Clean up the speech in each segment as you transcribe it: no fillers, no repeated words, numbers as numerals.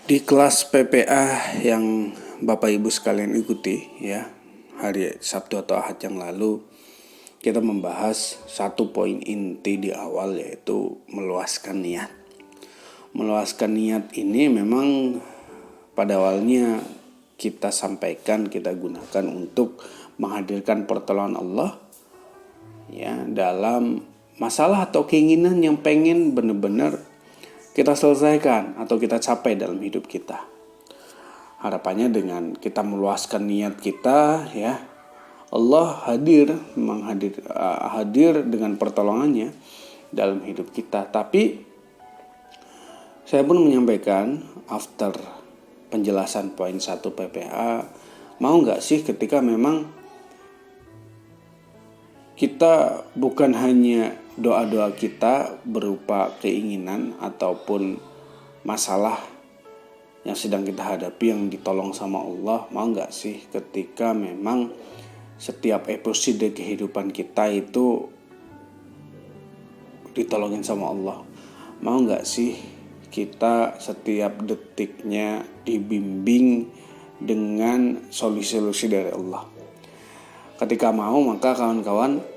Di kelas PPA yang Bapak Ibu sekalian ikuti ya, hari Sabtu atau Ahad yang lalu, kita membahas satu poin inti di awal, yaitu meluaskan niat. Meluaskan niat ini memang pada awalnya kita sampaikan, kita gunakan untuk menghadirkan pertolongan Allah ya dalam masalah atau keinginan yang pengen benar-benar kita selesaikan atau kita capai dalam hidup kita. Harapannya dengan kita meluaskan niat kita ya, Allah hadir dengan pertolongannya dalam hidup kita. Tapi saya pun menyampaikan after penjelasan poin 1 PPA, mau gak sih ketika memang kita bukan hanya doa-doa kita berupa keinginan ataupun masalah yang sedang kita hadapi yang ditolong sama Allah, mau gak sih ketika memang setiap episode kehidupan kita itu ditolongin sama Allah? Mau gak sih kita setiap detiknya dibimbing dengan solusi-solusi dari Allah? Ketika mau, maka kawan-kawan,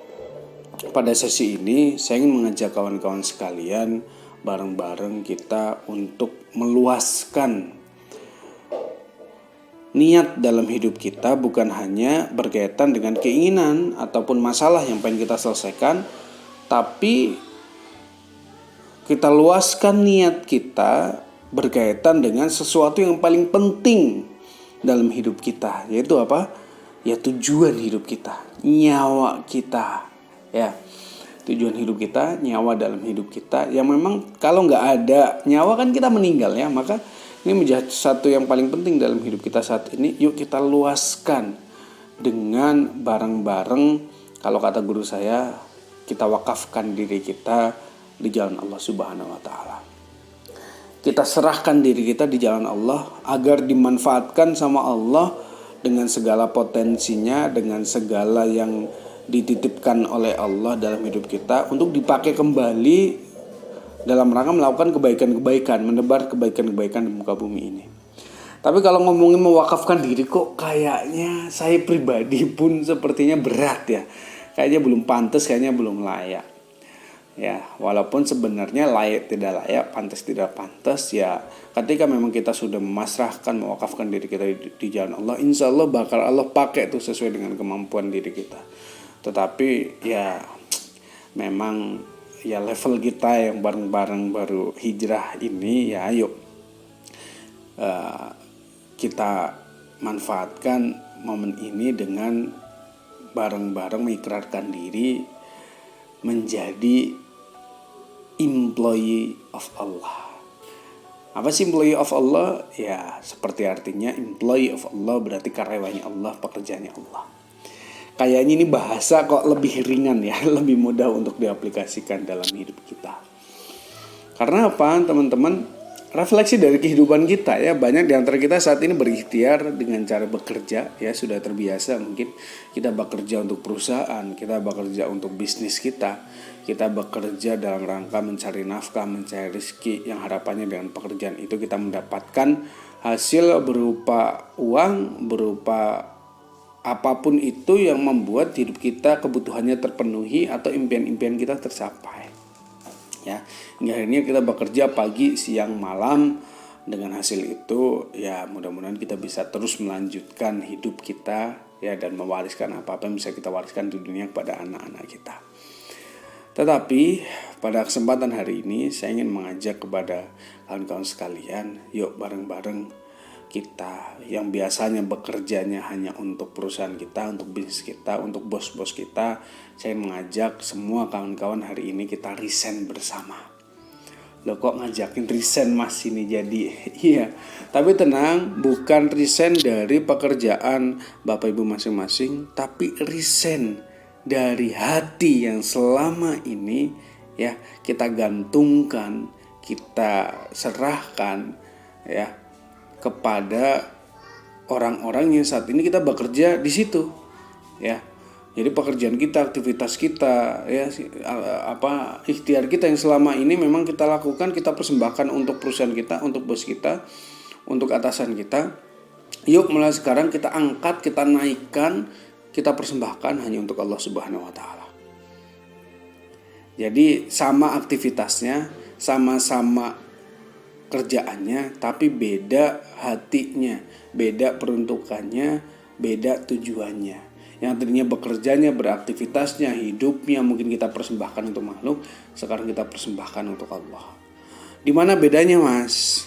pada sesi ini saya ingin mengajak kawan-kawan sekalian bareng-bareng kita untuk meluaskan niat dalam hidup kita, bukan hanya berkaitan dengan keinginan ataupun masalah yang pengen kita selesaikan, tapi kita luaskan niat kita berkaitan dengan sesuatu yang paling penting dalam hidup kita, yaitu apa? Ya, tujuan hidup kita, nyawa kita ya. Tujuan hidup kita, nyawa dalam hidup kita, yang memang kalau nggak ada nyawa kan kita meninggal ya. Maka ini menjadi satu yang paling penting dalam hidup kita saat ini. Yuk kita luaskan dengan bareng-bareng. Kalau kata guru saya, kita wakafkan diri kita di jalan Allah Subhanahu wa Ta'ala. Kita serahkan diri kita di jalan Allah agar dimanfaatkan sama Allah dengan segala potensinya, dengan segala yang dititipkan oleh Allah dalam hidup kita, untuk dipakai kembali dalam rangka melakukan kebaikan-kebaikan, menebar kebaikan-kebaikan di muka bumi ini. Tapi kalau ngomongin mewakafkan diri, kok kayaknya saya pribadi pun sepertinya berat ya. Kayaknya belum pantas, kayaknya belum layak. Ya, walaupun sebenarnya layak tidak layak, pantas tidak pantas ya, ketika memang kita sudah memasrahkan, mewakafkan diri kita di jalan Allah, insya Allah bakal Allah pakai itu sesuai dengan kemampuan diri kita. Tetapi ya memang ya level kita yang bareng-bareng baru hijrah ini, ya ayo kita manfaatkan momen ini dengan bareng-bareng mengikrarkan diri menjadi employee of Allah. Apa sih employee of Allah? Ya seperti artinya employee of Allah berarti karyawannya Allah, pekerjaannya Allah. Kayaknya ini bahasa kok lebih ringan ya, lebih mudah untuk diaplikasikan dalam hidup kita. Karena apa teman-teman? Refleksi dari kehidupan kita ya, banyak di antara kita saat ini berikhtiar dengan cara bekerja ya, sudah terbiasa mungkin kita bekerja untuk perusahaan, kita bekerja untuk bisnis kita bekerja dalam rangka mencari nafkah, mencari rezeki yang harapannya dengan pekerjaan itu kita mendapatkan hasil berupa uang, berupa apapun itu yang membuat hidup kita kebutuhannya terpenuhi atau impian-impian kita tercapai. Ya, hingga akhirnya kita bekerja pagi, siang, malam. Dengan hasil itu ya mudah-mudahan kita bisa terus melanjutkan hidup kita ya, dan mewariskan apa-apa yang bisa kita wariskan di dunia kepada anak-anak kita. Tetapi pada kesempatan hari ini saya ingin mengajak kepada kawan-kawan sekalian, yuk bareng-bareng kita yang biasanya bekerjanya hanya untuk perusahaan kita, untuk bisnis kita, untuk bos-bos kita, saya mengajak semua kawan-kawan hari ini kita resign bersama. Loh kok ngajakin resign mas ini jadi? Iya, tapi tenang, bukan resign dari pekerjaan Bapak Ibu masing-masing, tapi resign dari hati yang selama ini ya kita gantungkan, kita serahkan ya kepada orang-orang yang saat ini kita bekerja di situ ya. Jadi pekerjaan kita, aktivitas kita, ya ikhtiar kita yang selama ini memang kita lakukan, kita persembahkan untuk perusahaan kita, untuk bos kita, untuk atasan kita, yuk mulai sekarang kita angkat, kita naikkan, kita persembahkan hanya untuk Allah Subhanahu wa taala. Jadi sama aktivitasnya, sama-sama kerjaannya, tapi beda hatinya, beda peruntukannya, beda tujuannya. Yang tadinya bekerjanya, beraktivitasnya, hidupnya mungkin kita persembahkan untuk makhluk, sekarang kita persembahkan untuk Allah. Di mana bedanya, Mas?